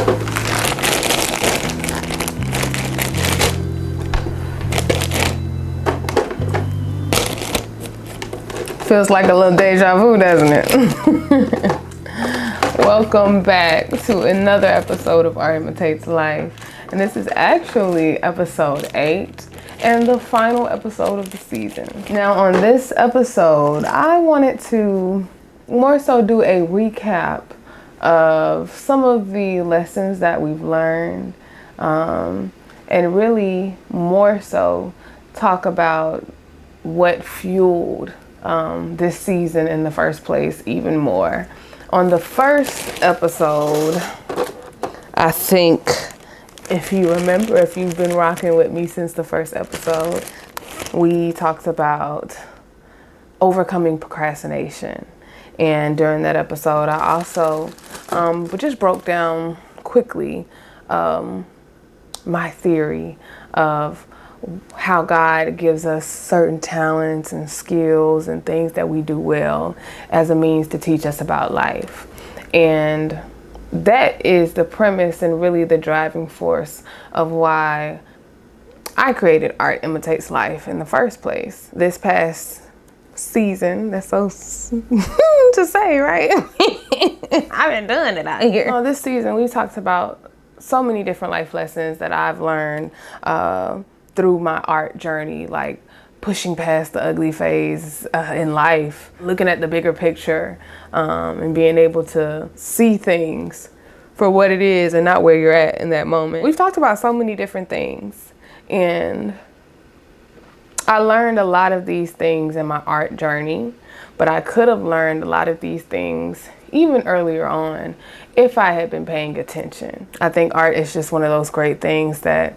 Feels like a little deja vu, doesn't it? Welcome back to another episode of Art Imitates Life. And this is actually episode 8 and the final episode of the season. Now on this episode, I wanted to more so do a recap of some of the lessons that we've learned, and really more so talk about what fueled this season in the first place even more. On the first episode, I think if you remember, if you've been rocking with me since the first episode, we talked about overcoming procrastination. And during that episode, I also just broke down quickly my theory of how God gives us certain talents and skills and things that we do well as a means to teach us about life. And that is the premise and really the driving force of why I created Art Imitates Life in the first place. This past season, that's so to say, right? I've been doing it out here. This season, we talked about so many different life lessons that I've learned through my art journey, like pushing past the ugly phase in life, looking at the bigger picture, and being able to see things for what it is and not where you're at in that moment. We've talked about so many different things, and I learned a lot of these things in my art journey, but I could have learned a lot of these things even earlier on if I had been paying attention. I think art is just one of those great things that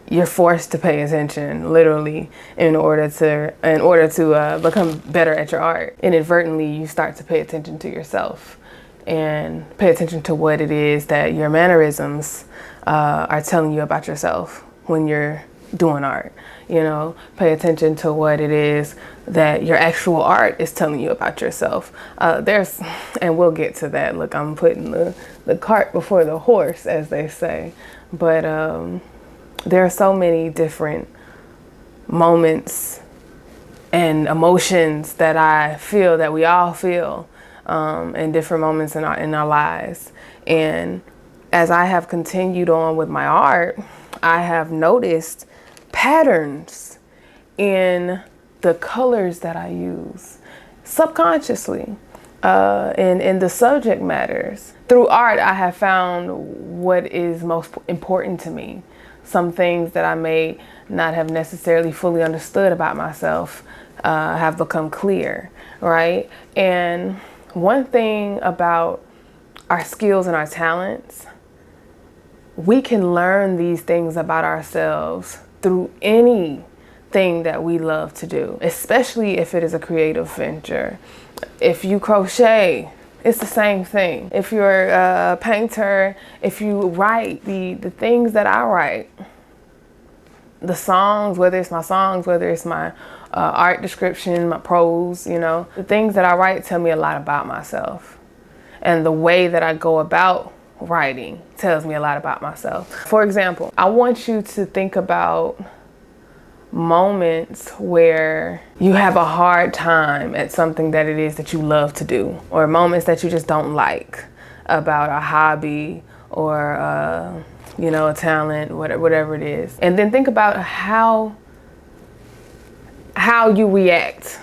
you're forced to pay attention, literally, in order to become better at your art. Inadvertently, you start to pay attention to yourself and pay attention to what it is that your mannerisms are telling you about yourself when you're doing art. You know, pay attention to what it is that your actual art is telling you about yourself. And we'll get to that. Look, I'm putting the cart before the horse, as they say. But there are so many different moments and emotions that I feel, that we all feel in different moments in our lives. And as I have continued on with my art, I have noticed patterns in the colors that I use subconsciously, in the subject matters. Through art, I have found what is most important to me. Some things that I may not have necessarily fully understood about myself have become clear, right? And one thing about our skills and our talents, we can learn these things about ourselves through anything that we love to do, especially if it is a creative venture. If you crochet, it's the same thing. If you're a painter, if you write, the things that I write, the songs, whether it's my songs, whether it's my art description, my prose, you know, the things that I write tell me a lot about myself. And the way that I go about writing tells me a lot about myself. For example, I want you to think about moments where you have a hard time at something that it is that you love to do, or moments that you just don't like about a hobby or a talent, whatever it is. And then think about how you react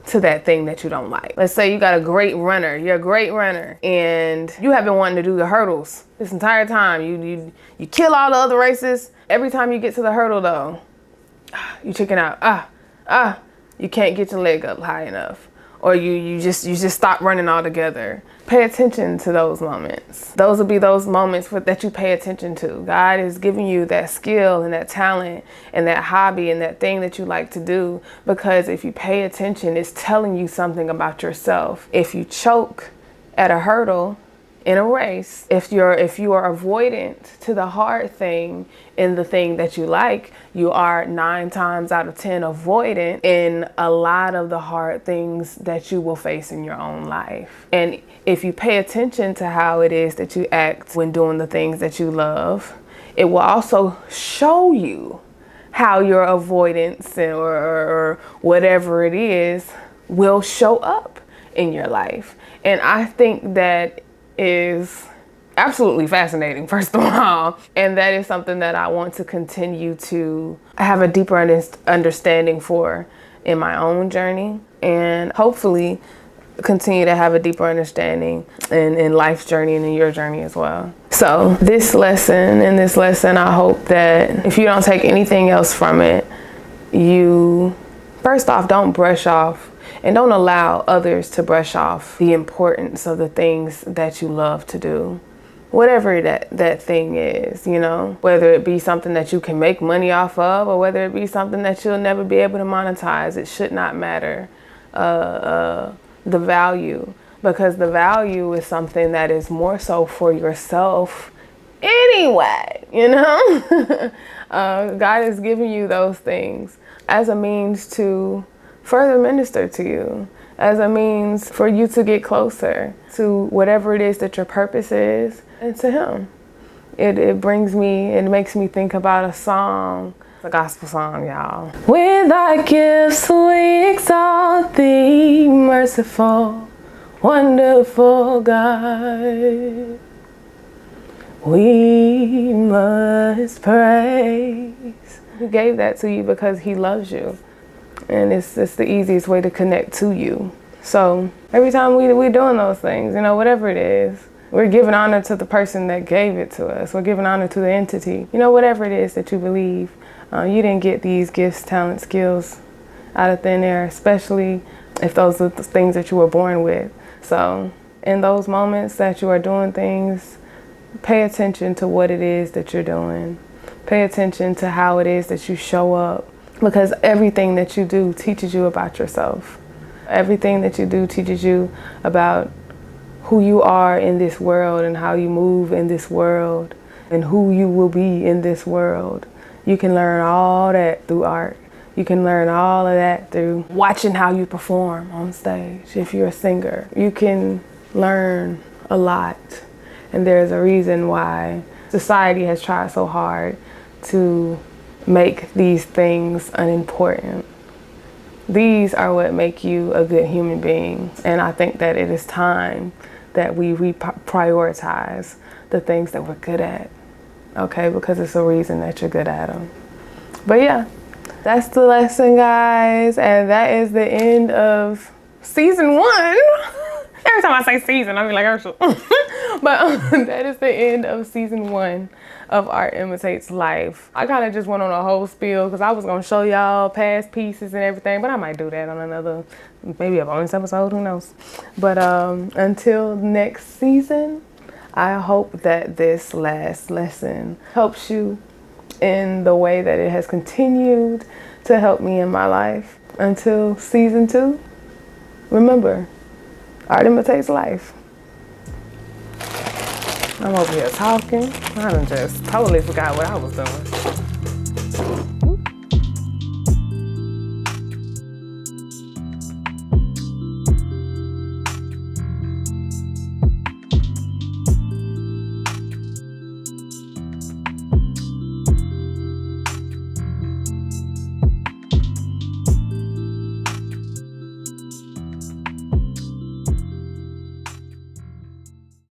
to that thing that you don't like. Let's say you got a great runner, you're a great runner, and you have been wanting to do the hurdles this entire time. You kill all the other races. Every time you get to the hurdle though, you chicken out. You can't get your leg up high enough. Or you just stop running altogether. Pay attention to those moments. Those will be those moments that you pay attention to. God is giving you that skill and that talent and that hobby and that thing that you like to do, because if you pay attention, it's telling you something about yourself. If you choke at a hurdle, in a race, if you are avoidant to the hard thing in the thing that you like, you are 9 times out of 10 avoidant in a lot of the hard things that you will face in your own life. And if you pay attention to how it is that you act when doing the things that you love, it will also show you how your avoidance or whatever it is will show up in your life. And I think that is absolutely fascinating, first of all. And that is something that I want to continue to have a deeper understanding for in my own journey, and hopefully continue to have a deeper understanding in life's journey and in your journey as well. So in this lesson, I hope that if you don't take anything else from it, you first off, don't brush off and don't allow others to brush off the importance of the things that you love to do. Whatever that thing is, you know, whether it be something that you can make money off of or whether it be something that you'll never be able to monetize, it should not matter the value, because the value is something that is more so for yourself anyway, you know. God has given you those things as a means to further minister to you, as a means for you to get closer to whatever it is that your purpose is, and to Him. It makes me think about a song, a gospel song, y'all. With thy gifts we exalt thee, merciful, wonderful God. We must praise. He gave that to you because He loves you. And it's the easiest way to connect to you. So every time we're doing those things, you know, whatever it is, we're giving honor to the person that gave it to us. We're giving honor to the entity. You know, whatever it is that you believe, you didn't get these gifts, talents, skills out of thin air, especially if those are the things that you were born with. So in those moments that you are doing things, pay attention to what it is that you're doing. Pay attention to how it is that you show up. Because everything that you do teaches you about yourself. Everything that you do teaches you about who you are in this world and how you move in this world and who you will be in this world. You can learn all that through art. You can learn all of that through watching how you perform on stage. If you're a singer, you can learn a lot. And there's a reason why society has tried so hard to make these things unimportant. These are what make you a good human being. And I think that it is time that we prioritize the things that we're good at, okay? Because it's a reason that you're good at them. But yeah, that's the lesson, guys. And that is the end of season 1. Every time I say season, I be like, Herschel. But that is the end of season 1 of Art Imitates Life. I kind of just went on a whole spiel because I was going to show y'all past pieces and everything, but I might do that on another, maybe a bonus episode, who knows. But until next season, I hope that this last lesson helps you in the way that it has continued to help me in my life. Until season 2, remember, art imitates life. I'm over here talking. I done just totally forgot what I was doing.